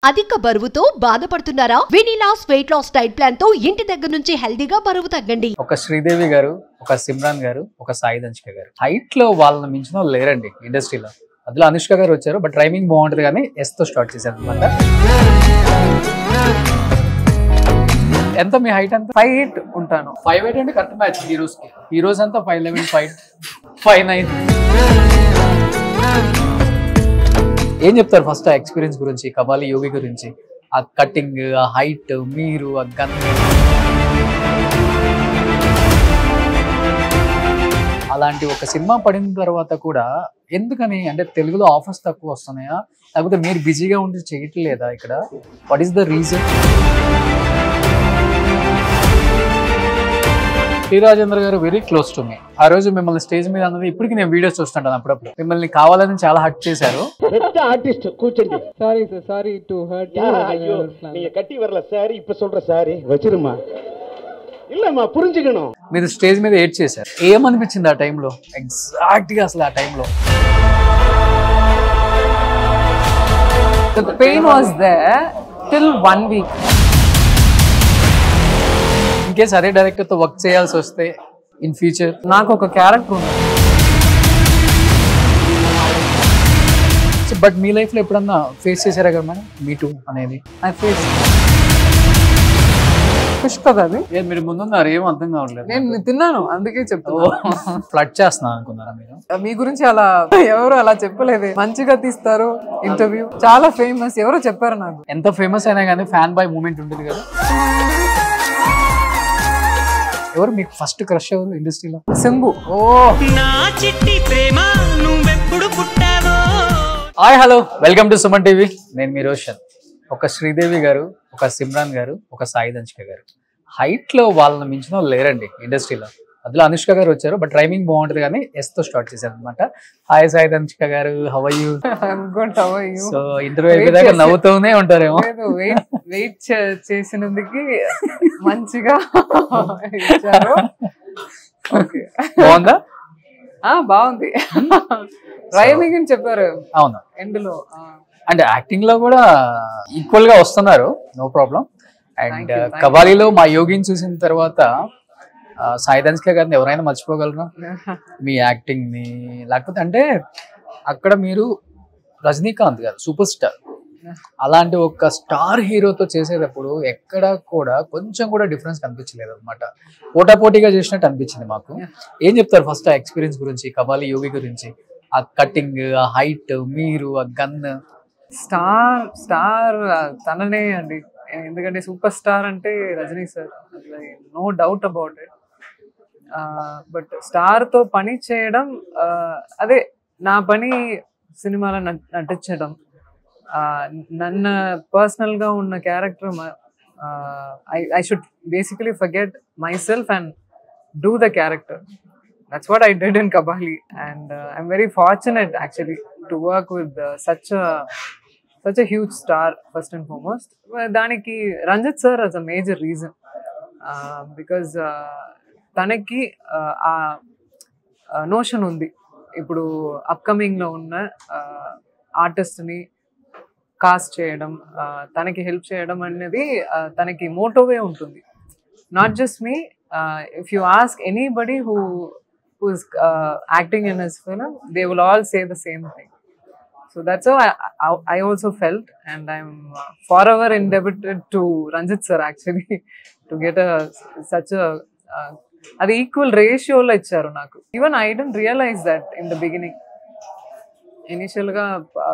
అధిక బరువుతో బాధపడుతున్నారా? వెనిలాస్ వెయిట్ లాస్ డైట్ ప్లాన్ తో ఇంటి దగ్గర నుంచి హెల్దీగా బరువు తగ్గండి. ఒక శ్రీదేవి గారు, ఒక సిమ్రాన్ గారు, ఒక సాయి దంచిక గారు హైట్ లో వాళ్ళని మించిన వాళ్ళు లేరండి ఇండస్ట్రీలో. అందులో అనుష్క గారు వచ్చారు, బట్ టైమింగ్ బాగుంటది కానీ ఎస్ తో స్టార్ట్ చేశారు అనమాట. ఎంత మీ హైట్ అంతా? 5'8" ఉంటాను. 5'8" అంటే కరెక్ట్ మ్యాచ్ హీరోస్ కి. హీరోస్ అంతా 5'11", 5'9". ఏం చెప్తారు ఫస్ట్ ఆ ఎక్స్పీరియన్స్ గురించి, కబాలి యోగి గురించి, ఆ కటింగ్, ఆ హైట్, మీరు ఆ గన్? అలాంటి ఒక సినిమా పడిన తర్వాత కూడా ఎందుకని, అంటే తెలుగులో ఆఫర్స్ తక్కువ వస్తున్నాయా, లేకపోతే మీరు బిజీగా ఉండి చేయట్లేదా ఇక్కడ? What is the reason? T Rajendra garu very close to మీ. ఆ రోజు మిమ్మల్ని స్టేజ్ మీద అన్నది ఇప్పటికి నేను వీడియోస్ చూస్తుంటాను అప్పుడప్పుడు. మిమ్మల్ని కావాలని చాలా హర్ట్ చేశారు. ఆర్టిస్ట్ కూర్చోండి. Sorry sir, sorry to hurt you. ஐயோ நீங்க கட்டி வரல சாரி, இப்ப சொல்ற சாரி வச்சிருமா. இல்லம்மா புரிஞ்சுக்கணும். మీరు స్టేజ్ మీద ఏడ్ చేశారు. ఏమనిపించింది ఆ టైంలో ఎగ్జాక్ట్ గా అసలు ఆ టైంలో? The pain was there till 1 week. In case అదే డైరెక్టర్ తో వర్క్ చేయాల్సి వస్తే ఇన్ ఫ్యూచర్? నాకు ఒక క్యారెక్టర్ ఉంది. బట్ మీ లైఫ్ లో ఎప్పుడన్నా ఫేస్ చేశారా కదా మేడం మీ టూ అనేది? ఐ ఫేస్ ఫిష్ కదా అది. మీరు ముందున్నారు, ఏం అర్థం కావట్లేదు. నేను తిన్నాను, అందుకే చెప్తాను. ఫ్లడ్ చేస్తున్నా అనుకున్నారా మీరు? మీ గురించి అలా ఎవరు అలా చెప్పలేదు. మంచిగా తీస్తారు ఇంటర్వ్యూ, చాలా ఫేమస్, ఎవరో చెప్పారు నాకు. ఎంత ఫేమస్ అయినా కానీ ఫ్యాన్ బాయ్ మూమెంట్ ఉంటుంది కదా. ఎవరు మీకు ఫస్ట్ క్రష్ ఎవరు ఇండస్ట్రీలో? Simbu. Oh hi hello, welcome to Suman TV. నేను మీ రోషన్. ఒక శ్రీదేవి గారు, ఒక సిమ్రాన్ గారు, ఒక సాయి దంచిక గారు హైట్ లో వాళ్ళని మించిన వాళ్ళు లేరండి ఇండస్ట్రీలో. అందులో అనుష్క గారు వచ్చారు, బట్ టైమింగ్ బాగుంటది కానీ ఎస్ తో స్టార్ట్ చేశారు అనమాట. హాయ్ సాయి దంచిక గారు, how are you? So interview అయిపోయాక నవ్వుతూనే ఉంటారేమో. వెయిట్ చేసినందుకు మంచిగా ఇచ్చారు. బాగుందా? బాగుంది. రైమింగ్ అని చెప్పారు అవును ఎండ్ లో. అంటే యాక్టింగ్ లో కూడా ఈక్వల్ గా వస్తున్నారు, నో ప్రాబ్లం. అండ్ కబాలీలో మా యోగిని చూసిన తర్వాత సాయి దంచిక గారిని ఎవరైనా మర్చిపోగలరా మీ యాక్టింగ్ ని? లేకపోతే అంటే అక్కడ మీరు రజనీకాంత్ గారు సూపర్ స్టార్, అలాంటి ఒక స్టార్ హీరోతో చేసేటప్పుడు ఎక్కడ కూడా కొంచెం కూడా డిఫరెన్స్ కనిపించలేదు అనమాట. పోటాపోటీగా చేసినట్టు అనిపించింది మాకు. ఏం చెప్తారు ఫస్ట్ ఆ ఎక్స్పీరియన్స్ గురించి, కబాలి యోగి గురించి, ఆ కటింగ్, ఆ హైట్, మీరు ఆ గన్? స్టార్ తననే అండి, ఎందుకంటే సూపర్ స్టార్ అంటే Rajini sir, no doubt about it. But star తో పని చేయడం, అదే నా పని సినిమాలో నటించడం. నన్ను పర్సనల్ గా ఉన్న character, I should basically forget my self and do the character. That's what I did in Kabali, and I'm very fortunate actually to work with such a huge star first and foremost. Daniki Ranjit sir is a major reason, because tanaki notion undi ippudu upcoming lo unna artist ni cast cheyadam, tanaki help cheyadam annedi tanaki motto ve untundi. Not just me, if you ask anybody who's acting in his film, they will all say the same thing. So that's how I also felt, and I'm forever indebted to Ranjit sir actually to get such a అది equal రేషియోలో ఇచ్చారు నాకు. Even I don't realize that in the beginning. Initial గా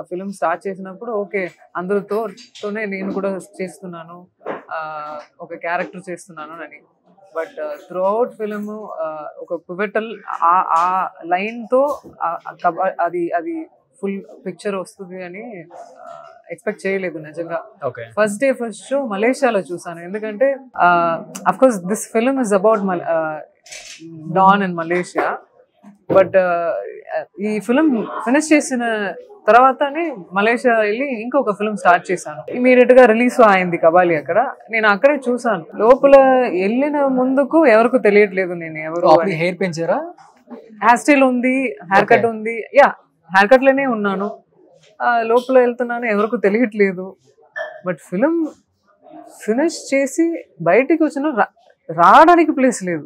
film start చేసినప్పుడు okay అందరితోనే నేను కూడా చేస్తున్నాను, ఒక క్యారెక్టర్ చేస్తున్నాను అని. బట్ త్రూ అవుట్ ఫిలిం ఒక పివటల్ ఆ లైన్ తో అది ఫుల్ పిక్చర్ వస్తుంది అని ఎక్స్పెక్ట్ చేయలేదు నిజంగా. ఫస్ట్ డే ఫస్ట్ షో మలేషియాలో చూసాను, ఎందుకంటే of course this film is about don in Malaysia. But ఈ ఫిలిం ఫినిష్ చేసిన తర్వాతనే మలేషియా వెళ్ళి ఇంకొక ఫిల్మ్ స్టార్ట్ చేశాను. ఇమీడియట్ గా రిలీజ్ అయింది కబాలి. అక్కడ నేను అక్కడే చూసాను. లోపల వెళ్ళిన ముందుకు ఎవరికి తెలియట్లేదు నేను ఎవరు. హెయిర్ పెంచారా? హెయిర్ స్టైల్ ఉంది, హెయిర్ కట్ ఉంది. యా, హెయిర్ కట్ లోనే ఉన్నాను. లోపల వెళ్తున్నాను, ఎవరికి తెలియట్లేదు. బట్ ఫిలిం ఫినిష్ చేసి బయటికి వచ్చిన రావడానికి ప్లేస్ లేదు.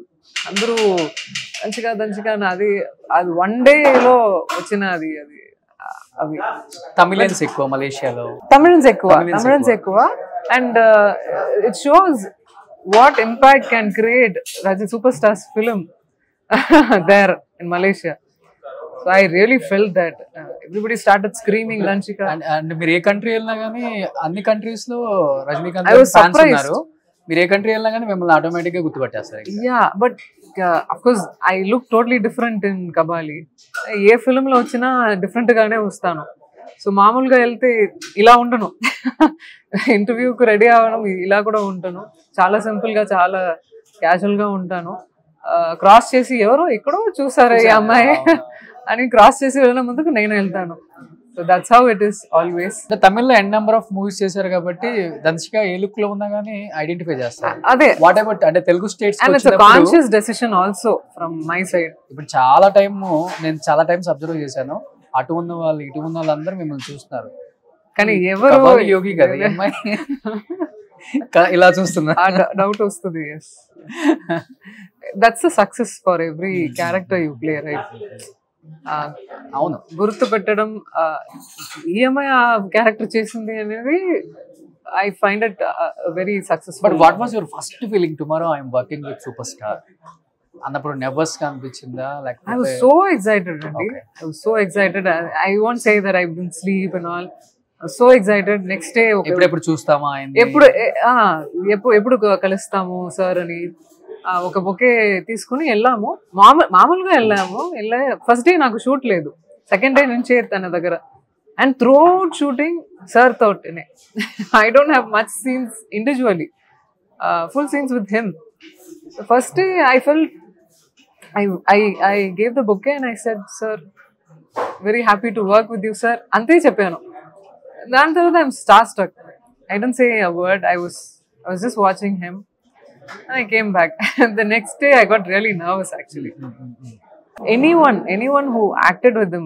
అందరూ దంచిగా అది అది 1 డేలో వచ్చిన అది అవి తమిళన్స్ ఎక్కువ మలేషియాలో, తమిళన్స్ ఎక్కువ and it shows what impact can create Rajini super stars film there in Malaysia. So I really felt that everybody started screaming Lanchika. And మీరు ఏ కంట్రీ వెళ్ళినా కానీ అన్ని కంట్రీస్ లో Rajinikanth I was fans surprised. ఉన్నారు. మీరు ఏ కంట్రీ వెళ్ళినా కానీ మిమ్మల్ని ఆటోమేటిక్ గా గుర్తుపట్టేస్తారు. Yeah, but of course I look totally different in Kabali. A film లో వచ్చినా డిఫరెంట్ గానే వస్తాను. సో మామూలుగా వెళ్తే ఇలా ఉండను, ఇంటర్వ్యూకి రెడీ అవ్వడం ఇలా కూడా ఉంటాను, చాలా సింపుల్ గా చాలా క్యాజువల్ గా ఉంటాను. క్రాస్ చేసి ఎవరో ఎక్కడో చూసారా ఈ అమ్మాయి అని క్రాస్ చేసి వెళ్ళిన ముందుకు నేను వెళ్తాను. So that's how it is always. తమిళ్లో ఎన్ నెంబర్ ఆఫ్ మూవీస్ చేశారు కాబట్టి దంచిక ఏ లుక్ లో ఉన్నా గానీ ఐడెంటిఫై చేస్తారు. అదే వాట్ అబౌట్ అంటే Telugu states and it's conscious decision also from my side. ఇప్పుడు నేను చాలా టైమ్స్ అబ్జర్వ్ చేశాను, అటు ఉన్న వాళ్ళు ఇటు ఉన్న వాళ్ళందరూ మిమ్మల్ని చూస్తున్నారు, కానీ ఎవరు యోగి కదా ఈ అమ్మాయి ఇలా చూస్తున్నారు, డౌట్ వస్తుంది. That's the success for every character you play, right? అవును, గుర్తు పెట్టడం ఈ అమ్మాయి ఆ క్యారెక్టర్ చేసింది అనేది I find it very successful. But what was your first feeling tomorrow I'm working with super star అన్నప్పుడు? నెర్వస్ గా అనిపించిందా? I was so excited, Randy. I was so excited. I won't say that I didn't sleep and all. I was so excited. Next day ఎప్పుడు చూస్తామా, ఎప్పుడు కలుస్తాము sir అని ఒక bouquet తీసుకుని వెళ్ళాము. మామూలుగా వెళ్ళాము. ఫస్ట్ డే నాకు షూట్ లేదు, సెకండ్ డే నుంచి తన దగ్గర. And throughout shooting sir తోటనే. I don't have much scenes individually, full scenes with him. First day I felt I gave the bouquet and I said, sir, very happy to work with you, sir. Ante cheppanu. Then I'm starstruck. I didn't say a word. I was just watching him. And I came back. The next day I got really nervous actually. Anyone who acted with him,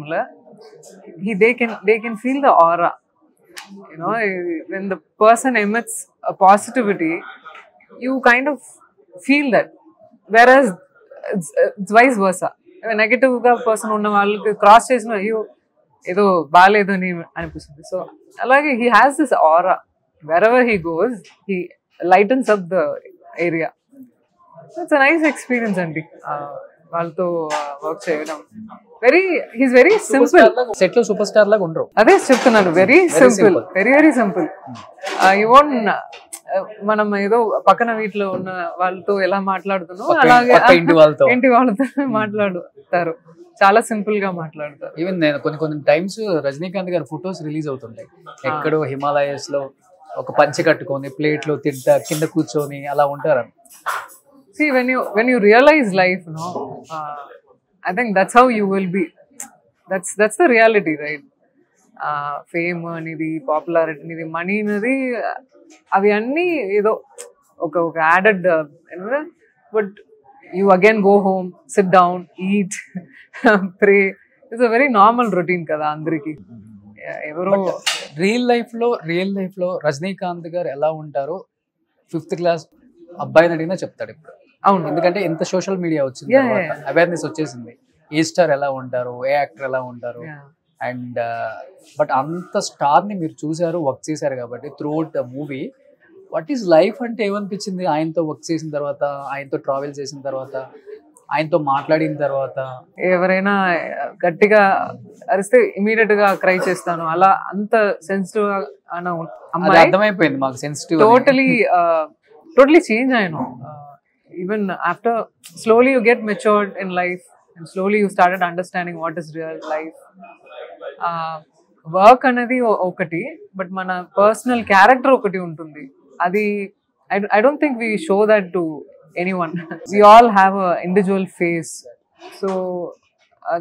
they can feel the aura. You know, when the person emits a positivity, you kind of feel that. Whereas it's vice versa. Negative గా person ఉన్న వాళ్ళకి cross చేసిన అయ్యో ఏదో బాగాలేదు అని అనిపిస్తుంది. So అలాగే he has this aura, wherever he goes he lightens up the area. It's nice experience అండి వాళ్ళతో వర్క్ చేయడం. He's very simple. సెట్ లో సూపర్ స్టార్ లాగా ఉండరు, అదే చెప్తున్నాను. Very simple, very simple. You won't మనం ఏదో పక్కన వీటిలో ఉన్న వాళ్ళతో ఎలా మాట్లాడుతున్నాం అలాగే ఇంటి వాళ్ళతో మాట్లాడుతారు. చాలా సింపుల్ గా మాట్లాడతారు. ఈవెన్ నేను కొన్ని టైమ్స్ రజనీకాంత్ గారి ఫొటోస్ రిలీజ్ అవుతుంటాయి, ఎక్కడో హిమాలయస్ లో ఒక పంచె కట్టుకొని ప్లేట్ లో తింటా కింద కూర్చొని అలా ఉంటారు. See, when you realize life, I think that's how you will be. That's the reality, right? Fame అనేది, పాపులారిటీ అనేది, మనీ అనేది, అవి అన్నీ ఏదో ఒక added. But you again go home, SIT down, eat, pray. It's a very normal routine కదా అందరికి. ఎవరో రియల్ లైఫ్ లో రజనీకాంత్ గారు ఎలా ఉంటారో 5th క్లాస్ అబ్బాయిని అడిగినా చెప్తాడు ఇప్పుడు. అవును, ఎందుకంటే ఎంత సోషల్ మీడియా వచ్చింది, అవేర్నెస్ వచ్చేసింది, ఏ స్టార్ ఎలా ఉంటారు, ఏ యాక్టర్ ఎలా ఉంటారు. అండ్ బట్ అంత స్టార్ ని మీరు చూసారు, వర్క్ చేశారు కాబట్టి through out the movie, what is life అంటే ఏమనిపించింది ఆయనతో వర్క్ చేసిన తర్వాత, ఆయనతో ట్రావెల్ చేసిన తర్వాత, ఆయనతో మాట్లాడిన తర్వాత? ఎవరైనా గట్టిగా అరిస్తే ఇమీడియట్ గా క్రై చేస్తాను, అలా అంత సెన్సిటివ్ అమ్మాయి. అర్థమైపోయింది మాకు sensitive. totally change I know. Even after slowly you get matured in life and slowly you started understanding what is real life. Work anadi okati, but mana personal character okati untundi. Adi I don't think we show that to anyone. We all have a individual face. So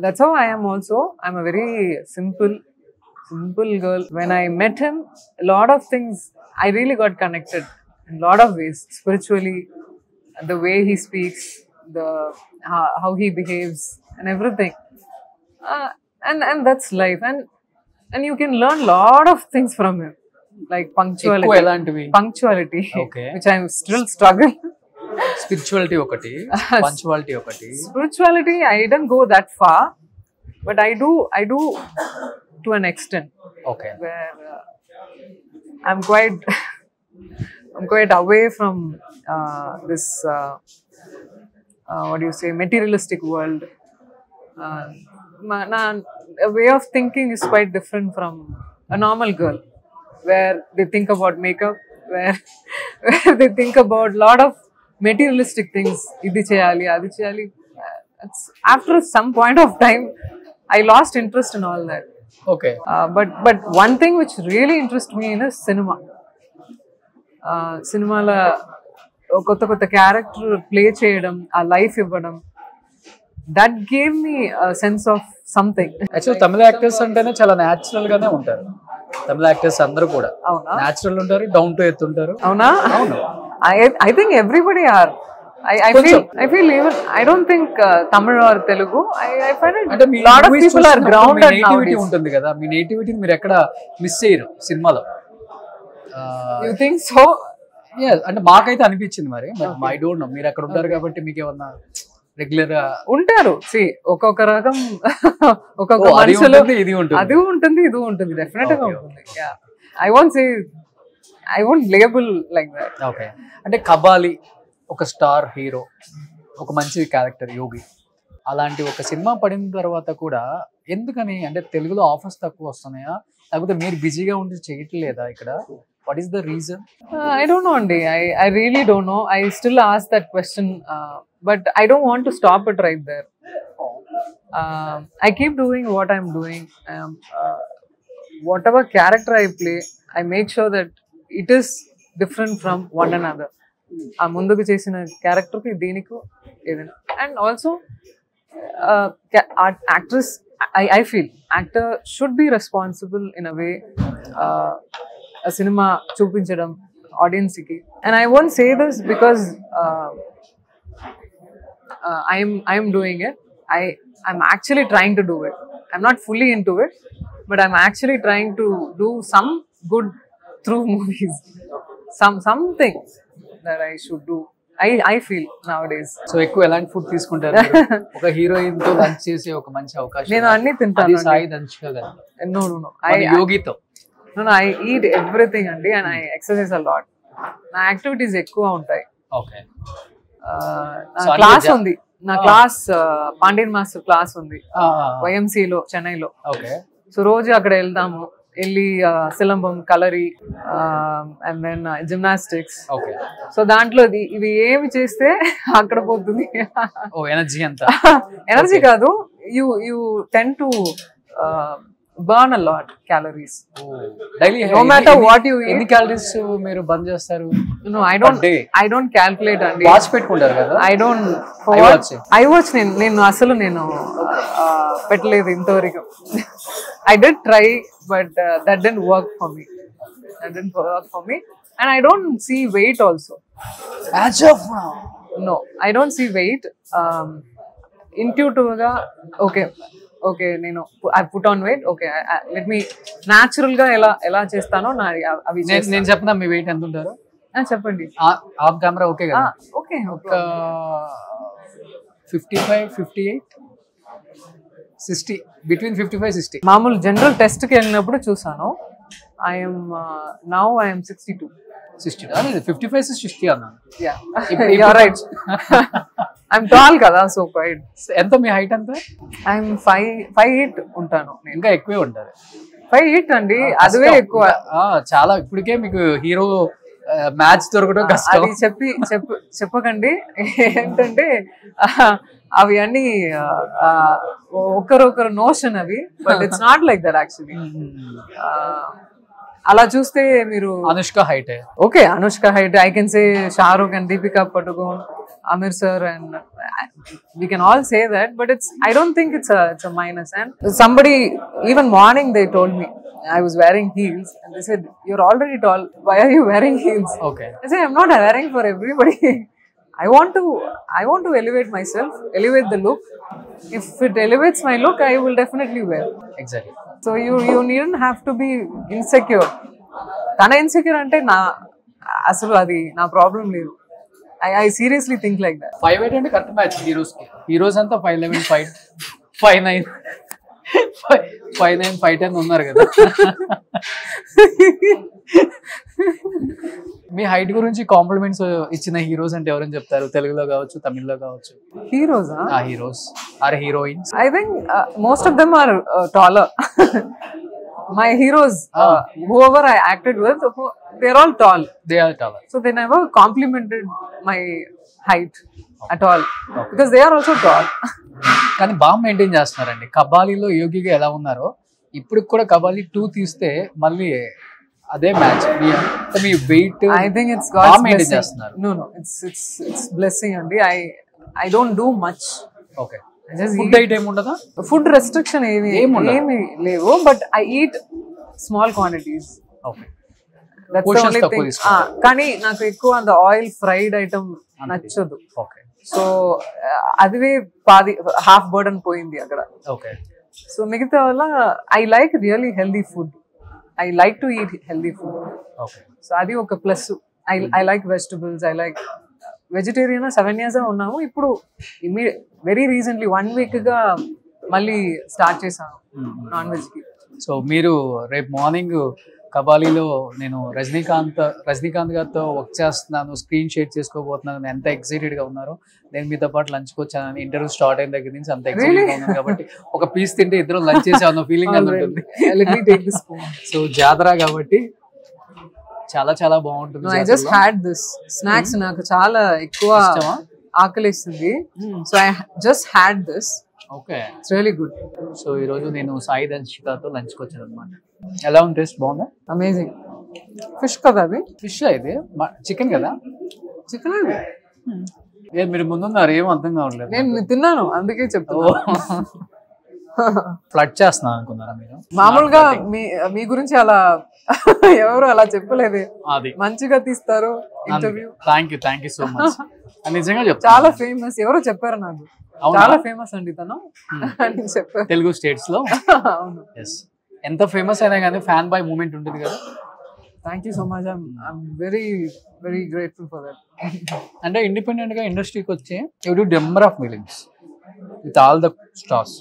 that's how I am also. I'm a very simple girl. When I met him, a lot of things I really got connected in a lot of ways, spiritually, the way he speaks, how he behaves and everything. And that's life, and you can learn a lot of things from him. like ఎక్కువ ఎలాంటివి? punctuality, Okay. which I'm still struggling. Spirituality ఒకటి, punctuality ఒకటి. Spirituality, I didn't go that far, but I do to an extent okay. where I'm quite away from this what do you say, materialistic world. A way of thinking is quite different from a normal girl, where they think about makeup, where they think about lot of materialistic things. Idi cheyali, adi cheyali. After some point of time, I lost interest in all that. Okay. But one thing which really interests me in is cinema. సినిమాలో కొత్త కొత్త character play చేయడం, ఆ life ఇవ్వడం, that gave me sense of something. Actual Tamil actors అంటేనే చాలా natural గానే ఉంటారు. తమిళ యాక్టర్స్ అందరూ కూడా అవునా? న్యాచురల్ ఉంటారు, డౌన్ టు ఎర్త్ ఉంటారు. అవునా? అవును. I think everybody are. I feel even I don't think Tamil or Telugu. I find it అంటే మీ lot of movies people are చూసినప్పుడు grounded మీ నేటివిటీ nowadays. ఉంటుంది కదా, మీ నేటివిటీని మీరు ఎక్కడ మిస్ చేయరు సినిమాలో. You think so? అంటే మాకైతే అనిపించింది. మరి ఐ డోంట్ నో, మీరు అక్కడ ఉంటారు కాబట్టి మీకు ఏమన్నా రెగ్యులర్ ఉంటారు. ఒక్కొక్క రకం ఒక్కొక్క అది మనుషులు, ఉంటుంది, ఇది ఉంటుంది. అది ఉంటుంది, ఇది ఉంటుంది, డెఫినెట్ గా Okay, ఉంటుంది. I won't label like that. Okay. అంటే కబాలి ఒక స్టార్ హీరో, ఒక మంచి క్యారెక్టర్ యోగి, అలాంటి ఒక సినిమా పడిన తర్వాత కూడా ఎందుకని, అంటే తెలుగులో ఆఫర్స్ తక్కువ వస్తున్నాయా, లేకపోతే మీరు బిజీగా ఉండి చేయట్లేదా ఇక్కడ? What is the reason? I don't know, Andy. I really don't know. I still ask that question, but I don't want to stop it right there. I keep doing what I'm doing. Whatever character I play, I make sure that it is different from one another. ఆ ముందుకు చేసిన క్యారెక్టర్కి దీనికి ఏదైనా. And also actress, I feel actor should be responsible in a way. A cinema చూపించడం audience కి. And I won't say this because I'm doing it. I'm actually trying to do it. I'm not fully into it, but I'm actually trying to do some good through movies. Something that I should do. I feel nowadays. So ఎక్కువ ఎలాంటి food తీసుకుంటారు? ఒక heroine తో lunch చేసే ఒక మంచి అవకాశం. నేను అన్ని తింటాను. అది సాయి దంచుక కదా. No. యోగితో. No, I eat everything అండి, and I exercise a lot. నా యాక్టివిటీస్ ఎక్కువ ఉంటాయి. ఓకే. నా క్లాస్ ఉంది, నా క్లాస్ పాండ్యన్ మాస్టర్ క్లాస్ ఉంది YMC లో, చెన్నైలో. ఓకే. సో రోజు అక్కడ వెళ్ళి silambam, kalari, and then gymnastics. Okay. So దాంట్లో ఇవి ఏమి చేస్తే అక్కడ పోతుంది. ఓ ఎనర్జీ అంతా. ఎనర్జీ కాదు, you tend to burn a lot calories. Daily No matter what you eat. ఎన్ని క్యాలరీస్ మీరు బర్న్ చేస్తారు? No, I don't calculate అండి. వాచ్ పెట్టుకుంటారు కదా? I don't. I watch నేను అసలు పెట్టలేదు ఇంతవరకు. I did try, but that didn't work for me. And I don't see weight also. As of now. No, I don't see weight. Intuitive గా okay నేను I put on weight. Okay, let me natural గా ఎలా చేస్తానో అవి నేను చెప్పనా మీ wait ఎంత ఉంటారు? చెప్పండి. ఆఫ్ కెమెరా ఓకే కదా? ఓకే. ఒక 55, 58, 60, బిట్వీన్ 55, 60. మామూలు జనరల్ టెస్ట్ కి వెళ్ళినప్పుడు చూసాను. ఐఎమ్ 62. 60 అదే 55 to 60 అన్నాను. Yeah, right. I'm tall కదా, so quite. ఎంత మీ హైట్ ఎంత? I'm 5'8" ఉంటాను. ఇంకా ఎక్కువే ఉంటారు. 5'8" అండి, అదే ఎక్కువ. చాలా. ఇప్పటికే మీకు హీరో మ్యాచ్ దొరకడం కష్టం. అది చెప్పకండి. ఏంటంటే అవి అన్ని ఒకరొకరు నోషన్ అవి, but it's not like that actually. అలా చూస్తే మీరు Anushka height. Okay, Anushka height. I can say Shahrukh and Deepika Padukone, Amir sir, and we can all say that, but I don't think it's a minus. And somebody, even morning they told me I was wearing heels, and they said, "You're already tall. Why are you wearing heels?" Okay. I said, "I'm not wearing for everybody. I want to elevate myself, elevate the look. If it elevates my look, I will definitely wear." Exactly. So you needn't have to be insecure. తన insecure అంటే అసలు అది నా problem లేదు. I seriously think like that. 5'8" అంటే correct match heroes అంతా 5'11", 5'9", 5'9", 5'10" ఉన్నారు కదా. మీ హైట్ గురించి కాంప్లిమెంట్స్ ఇచ్చిన హీరోస్ అంటే ఎవరైనా చెప్తారు? తెలుగులో కావచ్చు, తమిళ్లో కావచ్చు. Heroes heroes or heroines? I think most of them are taller. My heroes, whoever I acted with, they're all tall. They are taller. So they never complimented my height at all because they are also tall. కానీ బాగా maintain చేస్తున్నారండి. కబాలీలో యోగిగా ఎలా ఉన్నారో ఇప్పుడు కూడా కబాలీ 2 తీస్తే మళ్ళీ అదే మ్యాచ్. మీ weight I think it's God's blessing. చేస్తున్నారు. No, it's blessing అండి. I don't do much. Okay. Food diet ఏమి ఉండదా? ఫుడ్ రెస్ట్రిక్షన్ ఏమి లేవు, but I eat small quantities. Okay. కానీ నాకు ఎక్కువ అంత ఆయిల్ ఫ్రైడ్ ఐటమ్ నచ్చదు. ఓకే. సో అదివే హాఫ్ బర్డన్ పోయింది అక్కడ. ఓకే. సో మిగతా వల్ల I like really healthy food. I like to eat healthy food. Okay. So అది ఒక plus. I like vegetables. I like vegetarian 7 years ఉన్నాము. ఇప్పుడు వెరీ రీసెంట్లీ 1 week గా మళ్ళీ స్టార్ట్ చేశాను నాన్ వెజ్ కి. సో మీరు రేపు మార్నింగ్ కబాలీలో నేను రజనీకాంత్ గారితో వర్క్ చేస్తున్నాను, స్క్రీన్ షేర్ చేసుకోబోతున్నాను, ఎంత ఎక్సైటెడ్ గా ఉన్నారు. నేను మీతో పాటు లంచ్కి వచ్చాను, ఇంటర్వ్యూ స్టార్ట్ అయిన దగ్గర నుంచి అంత ఎక్సైటెడ్ గా ఉన్నాను. కాబట్టి ఒక పీస్ తింటే ఇద్దరు లంచ్ చేసే ఫీలింగ్ ఉంటుంది. సో జాతర కాబట్టి చాలా చాలా బాగుంటుంది. I just had this snacks. నాకు చాలా ఎక్కువ ఆకలిస్తుంది. So I just had this. Okay. It's really good. So ఈ రోజు నేను సాయి దంశికతో లంచ్కి వచ్చాను అనమాట. ఎలా ఉంది? టేస్ట్ బాగుందా? అమేజింగ్. ఫిష్ కదా అది? ఫిష్ అయితే చికెన్ కదా? చికెన్ అది. మీరు ముందున్నారు, ఏం అర్థం కావట్లేదు. నేను తిన్నాను, అందుకే చెప్తాను. ఫ్లడ్ చేస్తున్నాను అనుకున్నారా మీరు? మామూలుగా మీ గురించి అలా ఎవరు అలా చెప్పలేదు. అది మంచిగా తీస్తారు interview. Thank you so much. నిజంగా చెప్తా, చాలా ఫేమస్. ఎవరో చెప్పారు నాకు, చాలా ఫేమస్ అండి తను అని చెప్పారు. తెలుగు స్టేట్స్ లో. అవును. ఎంత ఫేమస్ అయినా కానీ ఫ్యాన్ బాయ్ మూమెంట్ ఉంటుంది కదా. Thank you so much. I'm very very grateful for that. అంటే ఇండిపెండెంట్ గా ఇండస్ట్రీకి వచ్చి you do number of feelings with all the stars.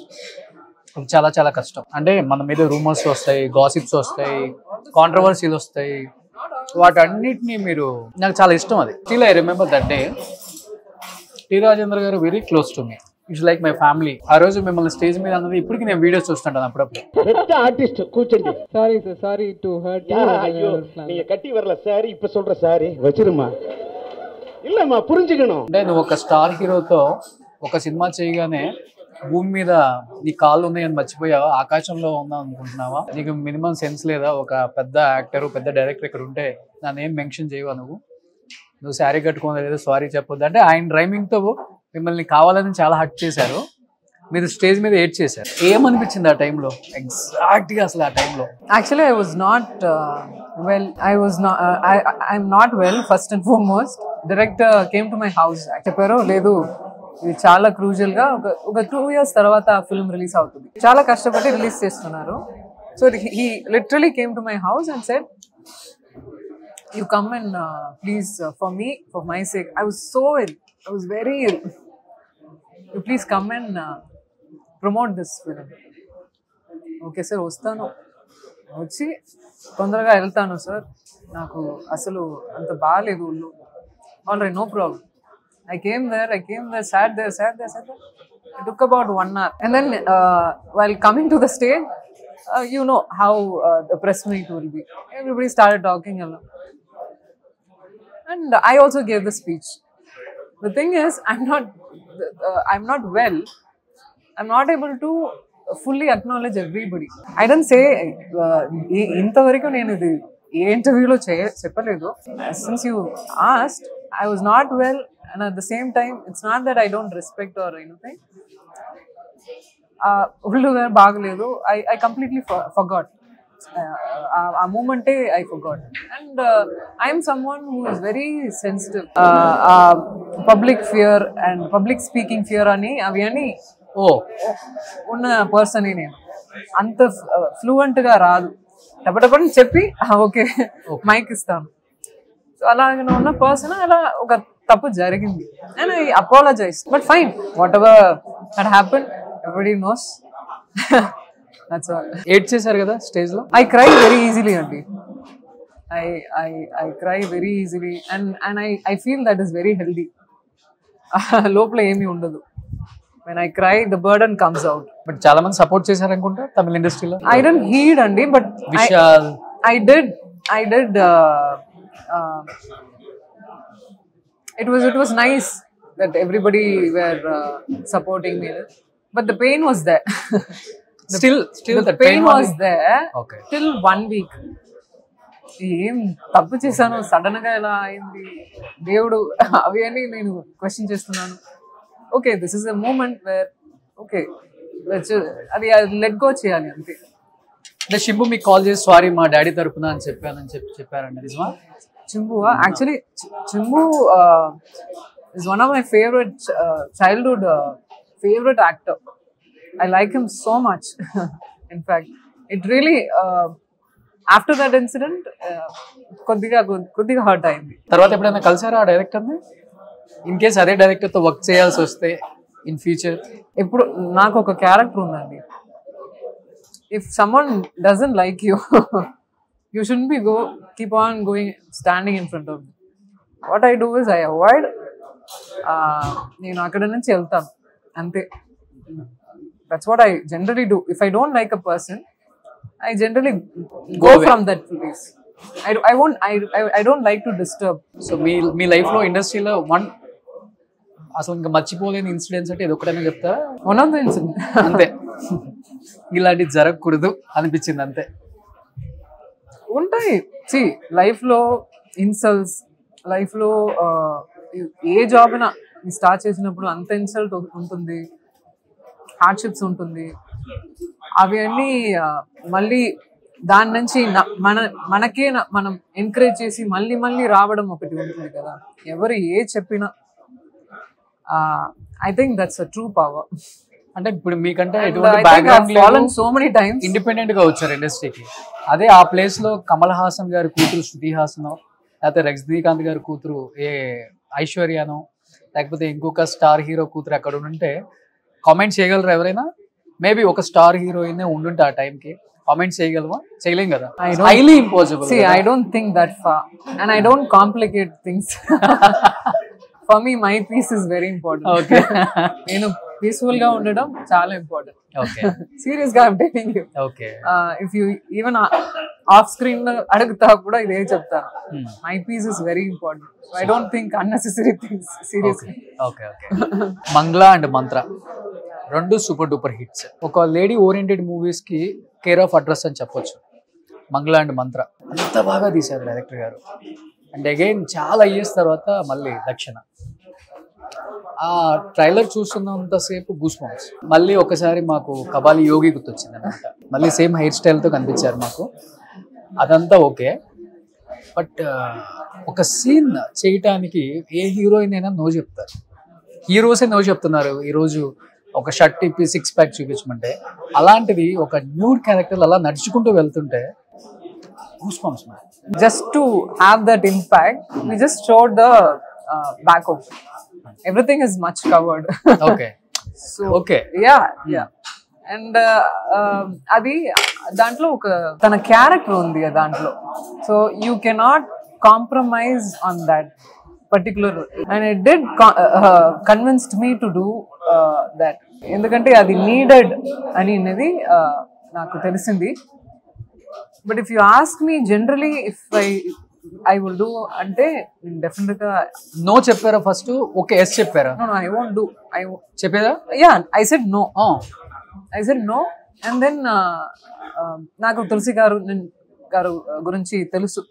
చాలా చాలా కష్టం. అంటే మన మీద రూమర్స్ వస్తాయి, గాసిప్స్ వస్తాయి, కాంట్రవర్సీలు వస్తాయి. వాటన్నిటినీ మీరు, నాకు చాలా ఇష్టం అది. Still I remember that day. T Rajendra garu very close to me. It's like my family. ఆ రోజు మిమ్మల్ని స్టేజ్ మీద అన్నది ఇప్పటికి నేను వీడియోస్ చూస్తుంటాను అప్పుడప్పుడు. பெரிய ஆர்டிஸ்ட் கூச்சண்டி. Sorry sir, sorry to hurt you. ஐயோ, நீங்க கட்டி வரல சாரி, இப்ப சொல்ற சாரி வச்சிருமா. இல்லம்மா புரிஞ்சுக்கணும். అంటే నువ్వు ఒక స్టార్ హీరోతో ఒక సినిమా చేయగానే భూమి మీద నీ కాళ్ళు ఉన్నాయని మర్చిపోయావా? ఆకాశంలో ఉన్నావు అనుకుంటున్నావా? నీకు మినిమం సెన్స్ లేదా? ఒక పెద్ద యాక్టర్, పెద్ద డైరెక్టర్ ఇక్కడ ఉంటే నన్ను ఏం మెన్షన్ చేయవా? నువ్వు శారీ కట్టుకోవాలి లేదా సారీ చెప్పొద్దు అంటే ఆయన రైమింగ్ తో మిమ్మల్ని కావాలని చాలా హర్ట్ చేశారు. మీరు స్టేజ్ మీద ఏడ్ చేశారు. ఏమనిపించింది ఆ టైంలో ఎగ్జాక్ట్ గా అసలు ఆ టైంలో? Actually I was not well. I'm not well first and foremost. Director came to my house. చెప్పారు, లేదు ఇది చాలా క్రూషియల్ గా ఒక 2 years తర్వాత ఫిల్మ్ రిలీజ్ అవుతుంది, చాలా కష్టపడి రిలీజ్ చేస్తున్నారు. So he literally came to my house and said, you come and please for me, for my sake, I was very ill, you please come and promote this film. Okay sir, వస్తాను, వచ్చి తొందరగా వెళ్తాను sir, నాకు అసలు అంత బాగాలేదు ఒళ్ళు. All right, no problem. I came there, sat there. It took about 1 hour. And then while coming to the stage, you know how the press meet will be. Everybody started talking along. And I also gave the speech. The thing is, I'm not well. I'm not able to fully acknowledge everybody. I didn't say intavariku nenu idi ఏ ఇంటర్వ్యూలో చెప్పలేదు. Since you asked, I was not well, and at the same time, it's not that I don't respect or anything. ఒళ్ళు బాగలేదు. I completely forgot. ఆ మూమెంటే I forgot. And I am someone who is very sensitive. Public fear and public speaking fear అని అవి అని ఉన్న person నేను. అంత fluent గా రాదు టపటపని చెప్పి ఓకే మైక్ ఇస్తాను. సో అలాగే ఉన్న పర్సన్ అలా ఒక తప్పు జరిగింది and I apologise, but fine, whatever that happen, everybody knows. That's all. Add చేశారు కదా స్టేజ్ లో? I cry very easily only. I cry very easily and I feel that is very healthy. లోపల ఏమీ ఉండదు. When I cry, the burden comes out. But చాలా మంది support చేశారు అనుకుంటా తమిళ ఇండస్ట్రీలో. I don't heed అండి, but Vishal I did it was nice that everybody were supporting me, but the pain was there. still the pain was there. Okay. Till 1 week. ఏం తప్పు చేశాను, sudden గా ఎలా అయింది దేవుడు, అవి అని నేను క్వశ్చన్ చేస్తున్నాను. Okay, this is a moment where okay అది లెట్ గో చేయాలి అంతే. అంటే షింబు మీకు కాల్ చేసి సారీ మా డాడీ తరపున అని చెప్పారండి, నిజమా? Chimbu, actually, Chimbu is one of my favorite childhood favorite actor. I like him so much. In fact, it really after that incident, కొద్దిగా hurt అయింది. తర్వాత ఎప్పుడైనా కలిసారా ఆ డైరెక్టర్ ని? ఇన్ కేస్ అదే డైరెక్టర్ తో వర్క్ చేయాల్సి వస్తే ఇన్ ఫ్యూచర్? ఇప్పుడు నాకు ఒక క్యారెక్టర్ ఉందండి. If someone doesn't like you, you shouldn't be keep on standing in front of me. What I do is I avoid. నేను అక్కడ నుంచి వెళ్తాను అంతే. That's what I generally do. If I don't like a person, I generally go from that place. I don't like to disturb. So me life లో ఇండస్ట్రీలో అసలు ఇంకా మర్చిపోలేని ఇన్సిడెంట్స్ అంటే ఇది ఒకటైనా చెప్తారా? One of the incident. అంతే, ఇలాంటివి జరగకూడదు అనిపించింది అంతే. ఉంటాయి. సి లైఫ్ లో ఇన్సల్ట్స్, లైఫ్ లో ఏ జాబ్ అయినా స్టార్ట్ చేసినప్పుడు అంత ఇన్సల్ట్ ఉంటుంది, హార్డ్షిప్స్ ఉంటుంది. అవి అన్నీ మళ్ళీ దాని నుంచి మనకే మనం ఎంకరేజ్ చేసి మళ్ళీ రావడం ఒకటి ఉంటుంది కదా. ఎవరు ఏ చెప్పినా I think that's a true power. అంటే ఇప్పుడు మీకంటే ఎటువంటి background so many times independent గా వచ్చారు ఇండస్ట్రీకి. అదే ఆ ప్లేస్ లో కమల్ హాసన్ గారి కూతురు శృతి హాసన్, లేకపోతే రజనీకాంత్ గారి కూతురు ఐశ్వర్యనో, లేకపోతే ఇంకొక స్టార్ హీరో కూతురు అక్కడ ఉంటే కామెంట్ చేయగలరు ఎవరైనా? మేబీ ఒక స్టార్ హీరోయిన్ ఉండుంటే ఆ టైంకి కామెంట్ చేయగలవా? చేయలేం కదా, highly impossible. I don't think that far and I don't complicate things. For me, my peace is very important. Okay. నేను పీస్ఫుల్ గా ఉండడం చాలా ఇంపార్టెంట్. ఓకే, సీరియస్ గా I'm telling you. Okay. If you even off screen లో అడుగుతా కూడా ఇదే చెప్తాను. My peace is very important. So I don't think unnecessary things seriously. Okay. Mangla and Mantra రెండు సూపర్ డూపర్ హిట్స్. ఒక లేడీ ఓరియంటెడ్ మూవీస్ కి care of address అని చెప్పొచ్చు మంగ్లా అండ్ మంత్ర. అంత బాగా తీశారు డైరెక్టర్ గారు. అండ్ అగైన్ చాలా ఇయర్స్ తర్వాత మళ్ళీ దక్షిణ. ఆ ట్రైలర్ చూస్తున్నంతసేపు గూస్ బంప్స్. మళ్ళీ ఒకసారి మాకు కబాలి యోగి గుర్తొచ్చింది అనమాట. మళ్ళీ సేమ్ హెయిర్ స్టైల్తో కనిపించారు మాకు. అదంతా ఓకే, బట్ ఒక సీన్ చేయటానికి ఏ హీరోయిన్ అయినా నో చెప్తారు. హీరోసే నో చెప్తున్నారు ఈరోజు ఒక షర్ట్ ఇప్పి 6 ప్యాక్ చూపించమంటే. అలాంటిది ఒక న్యూడ్ క్యారెక్టర్ అలా నడుచుకుంటూ వెళ్తుంటే goose bumps. Just to have that impact, we just showed the back of it. Everything is much covered. Okay. So okay. Yeah. And అది దాంట్లో ఒక తన క్యారెక్టర్ ఉంది దాంట్లో. So you cannot compromise on that particular, and it did convinced me to do that. ఎందుకంటే అది needed అనేది నాకు తెలిసింది. But if you ask me generally if I will do అంటే డెఫినెట్ గా నో చెప్పారా ఫస్ట్? ఓకే, ఎస్ చెప్పారా? No, I won't do. చెప్పేదా? Yeah, I said no. I said no, and then నాకు తులసి గారు గురించి తెలుసు.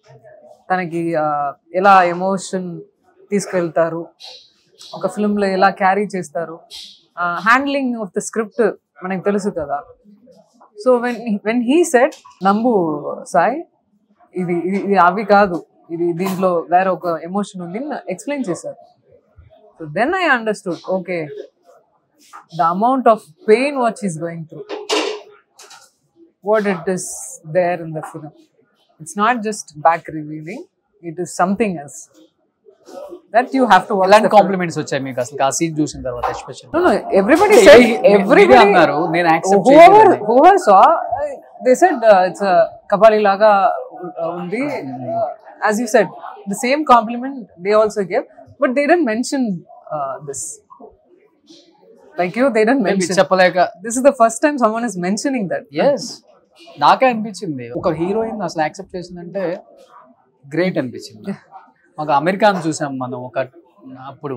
తనకి ఎలా ఎమోషన్ తీసుకెళ్తారు, ఒక ఫిల్మ్ లో ఎలా క్యారీ చేస్తారు, హ్యాండ్లింగ్ ఆఫ్ ద స్క్రిప్ట్ మనకి తెలుసు కదా. So when he said నంబు Sai ఇది అవి కాదు, ఇది దీంట్లో వేరే ఒక ఎమోషన్ ఉంది ఎక్స్ప్లెయిన్ చేశారు. So then I understood, okay, the amount of pain what is going through. what it is there in the film. It's not just back revealing, it is something else that you have to watch. ఎలాంటి compliments వచ్చాయి మీకు అసలు ఆ scene చూసిన తర్వాత especially? No, everybody said, everybody అన్నారు నేను accept whoever saw, they said it's a Kabali laga undi. As you said, the same compliment they also gave, but they didn't mention this. Like you, they didn't mention. చెప్పలేక This is the first time someone is mentioning that. yes నాకే అనిపించింది ఒక heroine అసలు accept చేసిందంటే great అనిపించింది. ఒక అమెరికాను చూసాం మనం ఒక అప్పుడు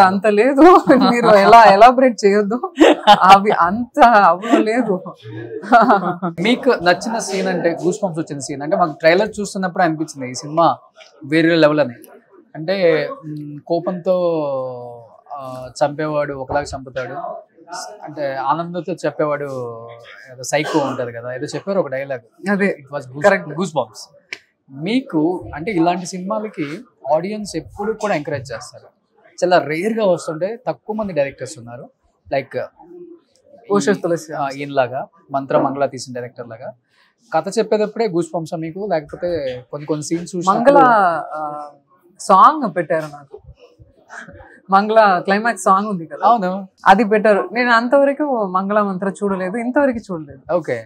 అంత లేదు మీరు ఎలా ఎలాబరేట్ చేయొద్దు, అవి అంత అవ్వలేదు. మీకు నచ్చిన సీన్ అంటే గూస్ బంప్స్ వచ్చిన సీన్ అంటే మాకు ట్రైలర్ చూస్తున్నప్పుడు అనిపించింది ఈ సినిమా వేరే లెవెల్ అని. అంటే కోపంతో చంపేవాడు ఒకలాగా చంపుతాడు, అంటే ఆనందంతో చెప్పేవాడు సైకో ఉంటది కదా, ఏదో చెప్పారు ఒక డైలాగ్, అదే ఇట్ వాస్ గూస్ బంప్స్. మీకు అంటే ఇలాంటి సినిమాలకి ఆడియన్స్ ఎప్పుడు కూడా ఎంకరేజ్ చేస్తారు. చాలా రేర్ గా వస్తుంటే తక్కువ మంది డైరెక్టర్స్ ఉన్నారు, లైక్ ఈయనలాగా మంత్ర మంగళ తీసిన డైరెక్టర్ లాగా. కథ చెప్పేటప్పుడే గూస్ బంప్స్ మీకు, లేకపోతే కొన్ని సీన్స్ చూసి మంగళ సాంగ్ పెట్టారు నాకు, మంగళ క్లైమాక్స్ సాంగ్ ఉంది కదా, అవును అది పెట్టారు. నేను అంతవరకు మంగళ మంత్ర చూడలేదు, ఇంతవరకు చూడలేదు. Okay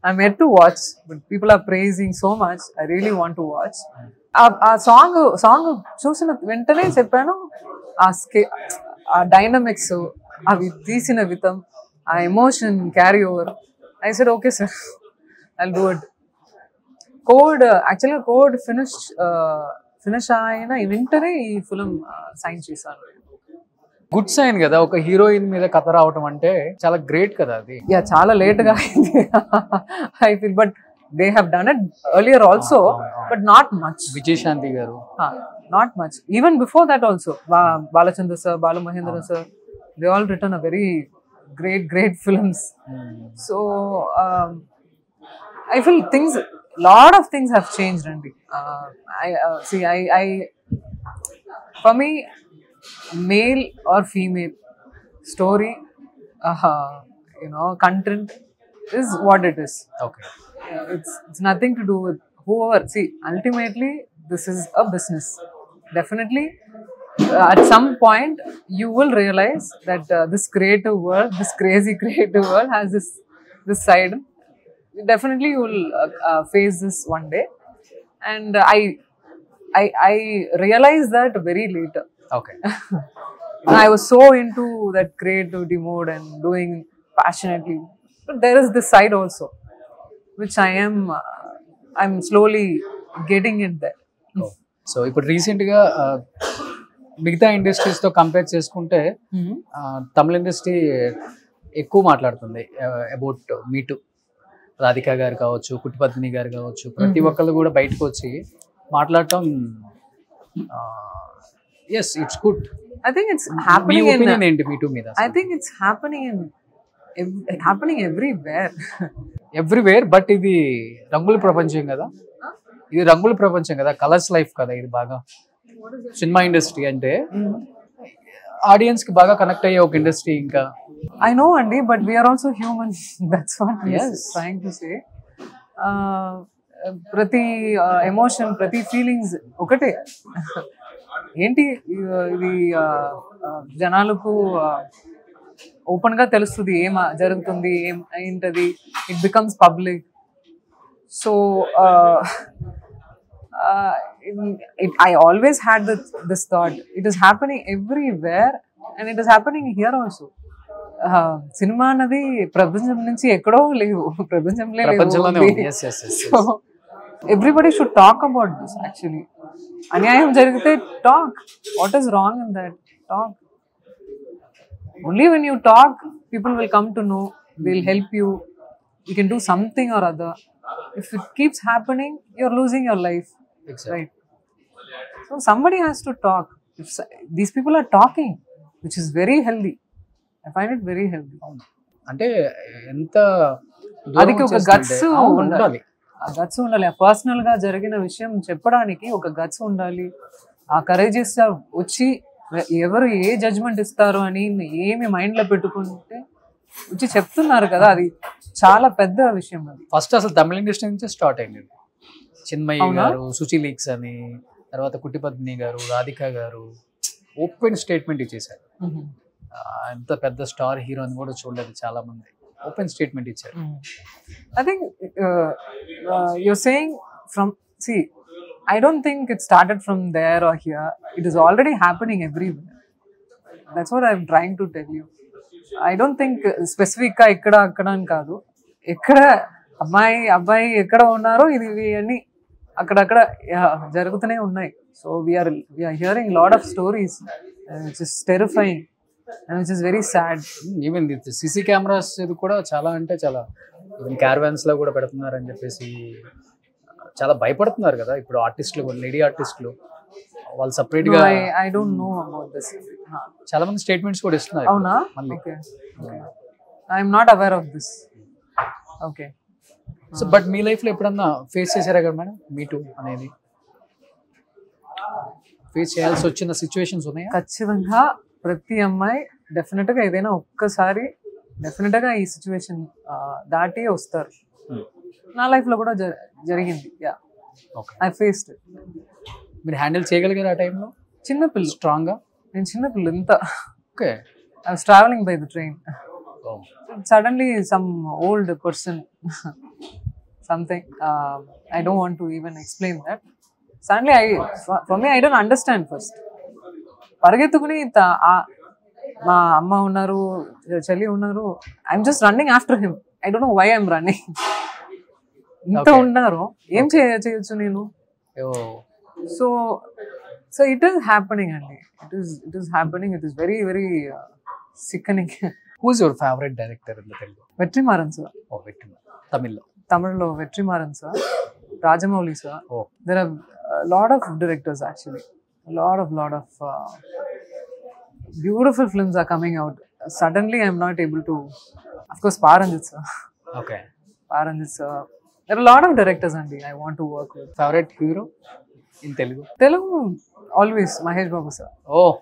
I'm yet to watch, but people are praising so much. I really want to watch. ఆ సాంగ్ చూసిన వెంటనే చెప్పాను, ఆ డైనమిక్స్, అవి తీసిన విధం, ఆ emotion carry over. I said okay sir, I'll do it. Code finish అయిన వెంటనే ఈ ఫిలిం సైన్ చేశాను. గుడ్ సైన్ కదా, ఒక హీరోయిన్ మీద కథ రావటం అంటే చాలా గ్రేట్ కదా అది. యా చాలా లేట్ గా అయింది I feel, but they have done it earlier also, but not much. Vijayashanti garu not much, even before that also Balachandra sir, Balu Mahendra sir, they all return a very great films. So I feel lot of things have changed, and I for me, male or female story, content is what it is. Okay It's nothing to do with whoever. See, ultimately this is a business. Definitely at some point you will realize that this creative world, this crazy creative world has this side. Definitely you will face this one day, and I realized that very later. Okay I was so into that creativity mode and doing passionately, but there is this side also which I'm slowly getting it there. So ఇప్పుడు recent గా మిగతా industries తో compare చేసుకుంటే తమిళ industry ఎక్కువ మాట్లాడుతుంది about meet. Radhika గారు కావచ్చు, పుట్టిపద్మిని గారు కావచ్చు, ప్రతి ఒక్కళ్ళు కూడా బయటకు వచ్చి మాట్లాడటం, yes it's good. I think it's happening ఏంటి మీటు మీద? I think it's happening everywhere, but ఇది రంగుల ప్రపంచం కదా, ఇది రంగుల ప్రపంచం కదా, కలర్స్ లైఫ్ కదా ఇది. బాగా సినిమా ఇండస్ట్రీ అంటే ఆడియన్స్ కి బాగా కనెక్ట్ అయ్యే ఒక ఇండస్ట్రీ. ఇంకా I know Andy, but we are also humans. That's what I was trying to say. ప్రతి ఎమోషన్, ప్రతి ఫీలింగ్స్ ఒకటే. ఏంటి ఇది జనాలకు ఓపెన్ గా తెలుస్తుంది ఏం జరుగుతుంది, ఏం ఏంటది, it becomes public. So I always had this thought, it is happening everywhere and it is happening here also. Cinema అన్నది ప్రపంచం నుంచి ఎక్కడో లేవు, ప్రపంచంలో everybody should talk about this. Actually అన్యాయం జరిగితే talk, what is wrong in that, talk. Only when you talk people will come to know, they will help you, you can do something or other. If it keeps happening, you're losing your life. Exactly. Right? So somebody has to talk. These people are talking, which is very healthy. I find it very healthy. అంటే ఎంత అదికి ఒక guts ఉండాలి, ఆ guts ఉండాలి. Personal గా జరిగిన విషయం చెప్పడానికి ఒక గట్స్ ఉండాలి. ఆ కరేజెస్ వచ్చి ఎవరు ఏ జడ్జ్మెంట్ ఇస్తారు అని ఏమి మైండ్ లో పెట్టుకుంటే వచ్చి చెప్తున్నారు కదా, అది చాలా పెద్ద విషయం. అది ఫస్ట్ అసలు తమిళ ఇండస్ట్రీ నుంచి స్టార్ట్ అయింది. చిన్మయ్య అవునా? గారు, సుచి లీక్స్ అని, తర్వాత కుట్టిపద్మిని గారు, రాధిక గారు ఓపెన్ స్టేట్మెంట్ ఇచ్చేసారు. ఎంత పెద్ద స్టార్ హీరో అని కూడా చూడలేదు చాలా మంది, ఓపెన్ స్టేట్మెంట్ ఇచ్చారు. I think you're saying from, see, I don't think it started from there or here. It is already happening everywhere. That's what I'm trying to tell you. I don't think specific గా ఇక్కడ అక్కడ అని కాదు, ఎక్కడ అమ్మాయి అబ్బాయి ఎక్కడ ఉన్నారో ఇవి అన్ని అక్కడక్కడ జరుగుతూనే ఉన్నాయి. సో we are hearing lot of stories which is terrifying and which is very sad. Even CC cameras ఇది కూడా చాలా అంటే చాలా, ఈవెన్ క్యారవాన్స్ లో కూడా పెడుతున్నారు అని చెప్పేసి చాలా భయపడుతున్నారు కదా ఇప్పుడు ఆర్టిస్టులు, లేడీ ఆర్టిస్టులు వాళ్ళు సపరేట్ గా. I don't know about this. చాలా మంది స్టేట్మెంట్స్ కూడా ఇస్తున్నారు. అవునా? మళ్ళీ Okay. I am not aware of this. Okay. So but me life లో ఎప్పుడన్నా ఫేస్ చేశారా కదా మేడం మీ టూ అనేది? ఫేస్ చేయాల్సి వచ్చిన సిచ్యువేషన్స్ ఉన్నాయా? ఖచ్చితంగా ప్రతి అమ్మాయి డెఫినెట్ గా ఏదైనా ఒక్కసారి డెఫినెట్ గా ఈ సిచ్యువేషన్ దాటి వస్తారు. నా లైఫ్ లో కూడా జరిగింది. Yeah, I faced. మీరు హ్యాండిల్ చేయగలిగారు ఆ టైంలో? చిన్నపిల్ల స్ట్రాంగ్ గా? నేను చిన్నపిల్ల ఇంత. Okay. I was travelling by the train. Suddenly some old person something, I don't want to even explain that. Suddenly for me I don't understand first. పరిగెత్తుకుని మా అమ్మ ఉన్నారు, చెల్లి ఉన్నారు, I'm just running after him. I don't know why I'm running. ఇంత ఉన్నారు, ఏం చేయొచ్చు నేను? సో ఇట్ ఈస్ హ్యాపెనింగ్ అండి. It is happening. It is very very sickening. Who's your favorite director in the Telugu? Vetrimaran sir. Oh, Vetrimaran. తమిళ్లో Vetrimaran sir, Rajamouli sir. Oh. There are a lot of directors actually. A lot of beautiful films are coming out. Suddenly I'm not able to. Of course, Paranjit sir. Okay. Paranjit sir. There are a lot of directors and I want to work with. Favorite hero in Telugu? Telugu always Mahesh Babu sir. Oh.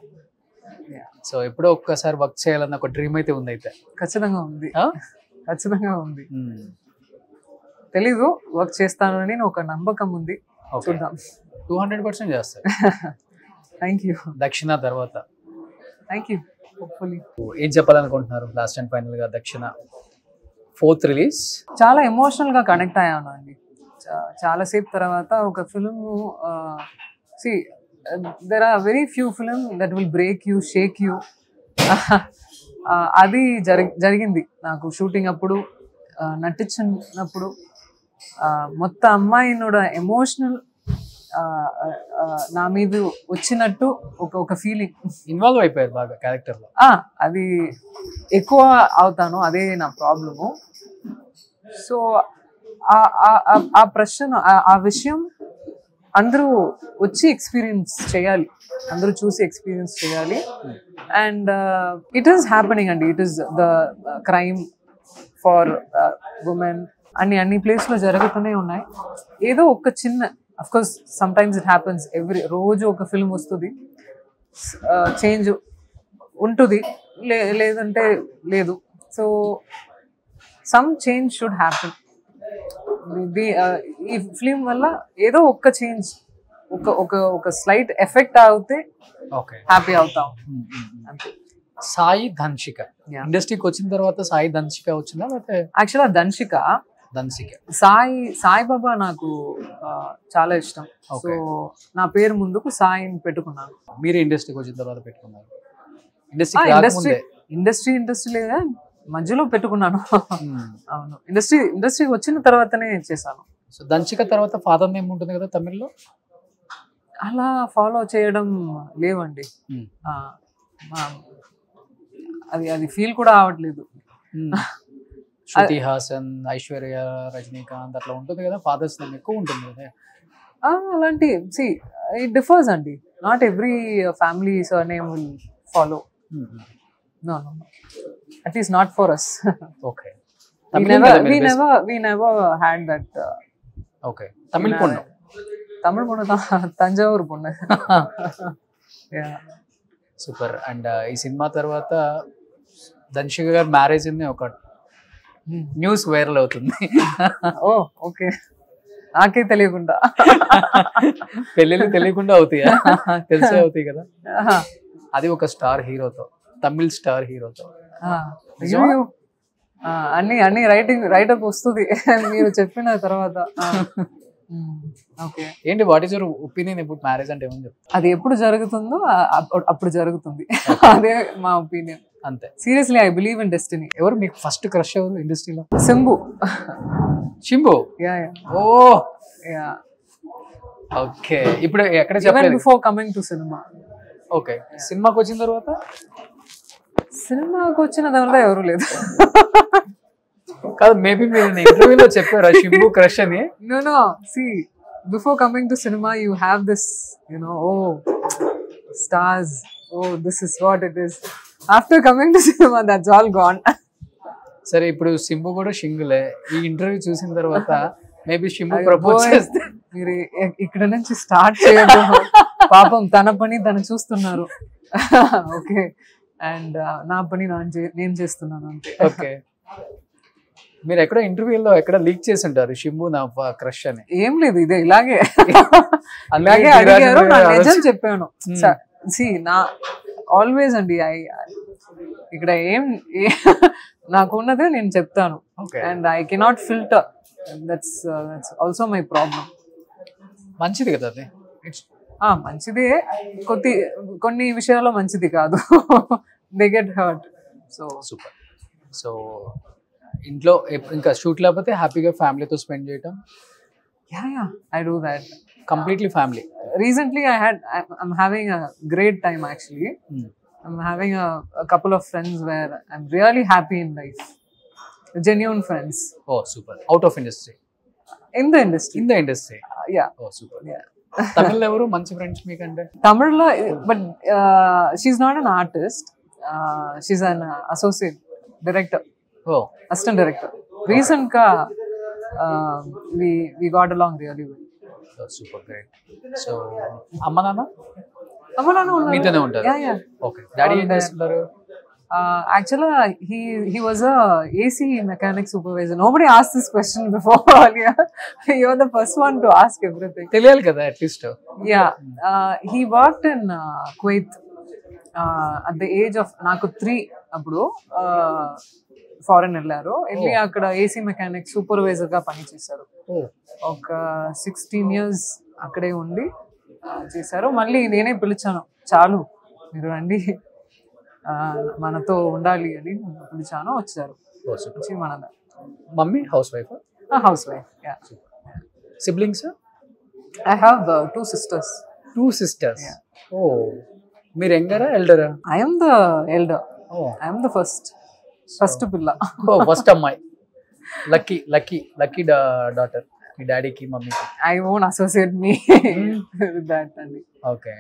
Yeah. So ఎప్పుడో ఒక్కసారి work చేయాలన్న ఒక dream అయితే ఉంది అయితే? ఖచ్చితంగా ఉంది. ఖచ్చితంగా ఉంది. తెలీదు, వర్క్ చేస్తానని ఒక నమ్మకం ఉంది. చూద్దాం. 200% చేస్తారు. Thank you. దక్షిణ తర్వాత? Thank you. హోప్ఫుల్లీ. ఏం చెప్పాలనుకుంటున్నారు లాస్ట్ అండ్ ఫైనల్ గా? దక్షిణ 4th రిలీజ్ చాలా ఎమోషనల్ గా కనెక్ట్ అయ్యాను అండి. చాలాసేపు తర్వాత ఒక film. See there are very few films that will break you, shake you. అది జరిగింది నాకు షూటింగ్ అప్పుడు, నటించినప్పుడు. మొత్తం అమ్మాయినోడ ఎమోషనల్ నా మీద వచ్చినట్టు ఒక ఫీలింగ్. ఇన్వాల్వ్ అయిపోయారు బాగా క్యారెక్టర్ లో. అది ఎక్కువ అవుతాను, అదే నా ప్రాబ్లము. సో ఆ ప్రశ్న, ఆ విషయం అందరూ వచ్చి ఎక్స్పీరియన్స్ చేయాలి, అందరూ చూసి ఎక్స్పీరియన్స్ చేయాలి. అండ్ ఇట్ ఈస్ హ్యాపెనింగ్ అండి. It is the crime for women అన్ని ప్లేస్లో జరుగుతూనే ఉన్నాయి. ఏదో ఒక చిన్న, of course sometimes it happens, రోజు ఒక ఫిల్మ్ వస్తుంది, చేంజ్ ఉంటుంది, లేదంటే లేదు. So some change should happen. ఈ ఫిల్మ్ వల్ల ఏదో ఒక్క చేంజ్, ఒక స్లైట్ ఎఫెక్ట్ అవుతే హ్యాపీ అవుతాం అంతే. సాయి ధన్షిక ఇండస్ట్రీకి వచ్చిన తర్వాత సాయి ధన్షిక వచ్చిందా? యాక్చువల్గా ధన్షిక సాయిబాబా నాకు చాలా ఇష్టం. సో నా పేరు ముందుకు సాయిని పెట్టుకున్నాను. మీరు ఇండస్ట్రీకి వచ్చిన తర్వాత పెట్టుకున్నారు? ఇండస్ట్రీ లేదా, మధ్యలో పెట్టుకున్నాను. అవును, ఇండస్ట్రీకి వచ్చిన తర్వాతనే చేశాను. సో ధన్షిక తర్వాత ఫాదర్ నేమ్ ఉంటుంది కదా తమిళ్లో? అలా ఫాలో చేయడం లేవండి. అది ఫీల్ కూడా అవ్వట్లేదు. శృతి హాసన్, ఐశ్వర్య, రజనీకాంత్ అట్లా ఉంటుంది కదా, ఫాదర్స్ నేమ్ ఎక్కువ ఉంటుంది కదా. అలాంటి ఇట్ డిఫర్స్ అండి. Not every family surname will follow. No, at least not for us. Okay. We never had that. Okay. Tamil ponnu da Tanjavur ponnu. Yeah. Super. And ee cinema tarvata ధనుషిక గారి marriage అని ఒక news viral అవుతుంది. ఓ okay, నాకే తెలియకుండా. పెళ్ళిళ్ళు తెలియకుండా అవుతాయా? తెలిసే అవుతాయి కదా. అది ఒక స్టార్ హీరోతో, తమిళ్ స్టార్ హీరోతో. అన్ని రైటప్ వస్తుంది మీరు చెప్పిన తర్వాత. ఓకే, ఏంటి what is your opinion about marriage అంటే ఏమని చెప్తారు? అది ఎప్పుడు జరుగుతుందో అప్పుడు జరుగుతుంది, అదే మా ఒపీనియన్ అంతే. Seriously I believe in destiny. ఎవరు మీకు ఫస్ట్ క్రష్ ఎవరు ఇండస్ట్రీలో? శంభు. శంభు. యా ఓ యా. ఓకే, ఇప్పుడు ఎక్కడ చెప్పలేదు. Before coming to cinema. Okay, సినిమాకి వచ్చిన తర్వాత? సినిమాకి వచ్చిన తర్వాత ఎవరు లేదు. కాదు, మేబీ మీరు ఇంటర్వ్యూలో చెప్పారా శంభు క్రష్ అని? No, see, before coming to cinema you have this, oh, stars, oh, this is what it is. After coming to cinema that's all gone. సరే, ఇప్పుడు శంభు కూడా షింగులే. ఈ ఇంటర్వ్యూ చూసిన తర్వాత మేబీ శంభు ప్రపోజ్ చేస్తే మీరు ఇక్కడ నుంచి స్టార్ట్ చేయడం. పాపం తన పని తను చూస్తున్నారు. ఓకే, అండ్ నా పని నేను చేస్తున్నాను అంతే. ఓకే, మీరు ఎక్కడో ఇంటర్వ్యూలో ఎక్కడ లీక్ చేసి ఉంటారు శంభు నా క్రష్ అని. ఏం లేదు, ఇదే ఇలాగే అడిగారు, నా నిజం చెప్పాను. నా ఆల్వేస్ అండి, ఇక్కడ నాకు ఉన్నదే నేను చెప్తాను. And I cannot filter. That's also my problem. మంచిది కదా అది. మంచిదే, కొన్ని విషయాల్లో మంచిది కాదు. They get hurt. So super. So ఇంట్లో ఇంకా షూట్ లేకపోతే హ్యాపీగా ఫ్యామిలీతో స్పెండ్ చేయటం? Yeah, I do that. Completely family? Recently I'm having a great time actually. I'm having a couple of friends where I'm really happy in life. Genuine friends. Oh, super. Out of industry? In the industry. In the industry? Yeah. Oh, super. Yeah. Tamil ఎవరు మంచి friends మీకంటే? Tamil lo, but she's not an artist. She's an associate director. Oh. Assistant director. Recent ka we got along really well. Oh, super great. So అమ్మ నాన్న మీతోనే ఉంటారు? Yeah. Okay. Daddy ఏం చేస్తున్నారు? Actually, he was a AC mechanic supervisor. Nobody asked this question before. You're the first one to ask everything. తెలియాలి కదా at least. Yeah, he worked in Kuwait at the age of నాకు 3 అప్పుడు foreign వెళ్ళారు. వెళ్ళి అక్కడ AC mechanic supervisor గా పనిచేశారు. ఒక 16 years అక్కడే ఉండి చేశారు. మళ్ళీ నేనే పిలిచాను, చాలు మీరు రండి మనతో ఉండాలి అని పిలిచాను. వచ్చారు. మన mummy house wife? House wife. Siblings? I have 2 sisters. 2 sisters? ఓ, మీరు యంగరా ఎల్డరా? I am the elder. I am the first పిల్ల. ఓ, ఫస్ట్ అమ్మాయి. లక్కీ డాటర్ మీ డాడీకి మమ్మీకి. I won't associate me with that అండి. ఓకే,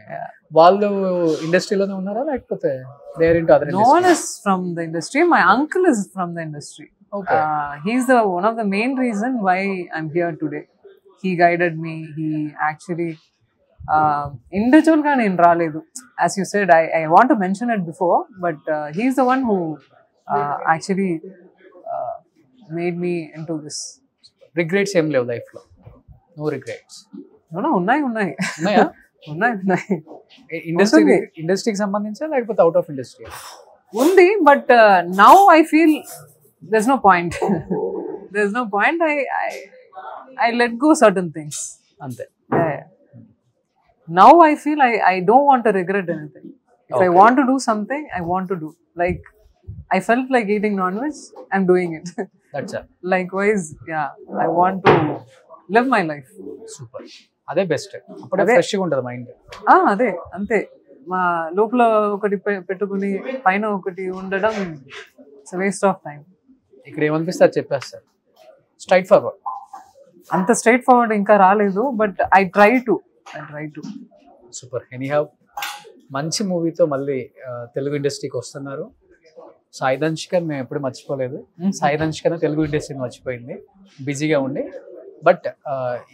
వాళ్ళు ఇండస్ట్రీలోనే ఉన్నారా లేకపోతే they are into other industry? No one is from the industry. My uncle is from the industry. Okay. He's one of the main reason why I'm here today. He guided me. He actually individual ga nenu raledu. As you said, I want to mention it before, but he's the one who actually made me into this. Regrets ఏం లేవు life లో? No regrets? No, ఉన్నాయి. ఉన్నాయా? ఉన్నాయి. ఇండస్ట్రీకి సంబంధించా లేకపోతే out of industry? ఉంది, but now I feel there's no point. There's no point. I let go certain things. అంతే. Yeah. Now I feel I don't want to regret anything. If I want to do something, I want to do. Like I felt like eating non-veg, I'm doing it. That's all. Likewise, yeah, I want to live my life. Super. అదే best. అప్పుడే fresh గా ఉంటది mind. అదే అంతే. మా లోపల ఒకటి పెట్టుకుని పైన ఒకటి ఉండడం ఇట్స్ వేస్ట్ ఆఫ్ టైం. ఇక్కడ ఏమనిపిస్తే అది చెప్పేస్తారు. Straight forward. అంత స్ట్రైట్ ఫార్వర్డ్ ఇంకా రాలేదు, but I try to. Super. Anyhow మంచి మూవీతో మళ్ళీ తెలుగు ఇండస్ట్రీకి వస్తున్నారు. సాయి ధనుషికని మేము ఎప్పుడు మర్చిపోలేదు. సాయి ధనుషికనే తెలుగు ఇండస్ట్రీని మర్చిపోయింది బిజీగా ఉండి. బట్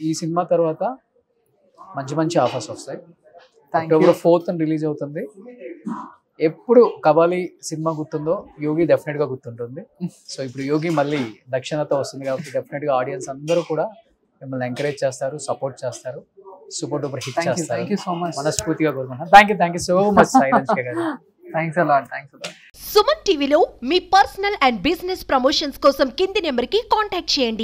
ఈ సినిమా తర్వాత మంచి మంచి ఆఫర్స్ వస్తాయి. October 4th రిలీజ్ అవుతుంది. ఎప్పుడు కబాలి సినిమా గుర్తుందో యోగి డెఫినెట్ గా గుర్తుంటుంది. సో ఇప్పుడు యోగి మళ్ళీ దక్షిణతో వస్తుంది కాబట్టి డెఫినెట్ గా ఆడియన్స్ అందరూ కూడా మిమ్మల్ని ఎంకరేజ్ చేస్తారు, సపోర్ట్ చేస్తారు, సూపర్ డూపర్ హిట్ చేస్తారు. Thank you so much. మనస్ఫూర్తిగా కోరుకుంటున్నాను. Thank you so much Saidhanushka garu. Thanks a lot. Suman టీవీలో మీ పర్సనల్ అండ్ బిజినెస్ ప్రమోషన్స్ కోసం కింది నెంబర్కి కాంటాక్ట్ చేయండి.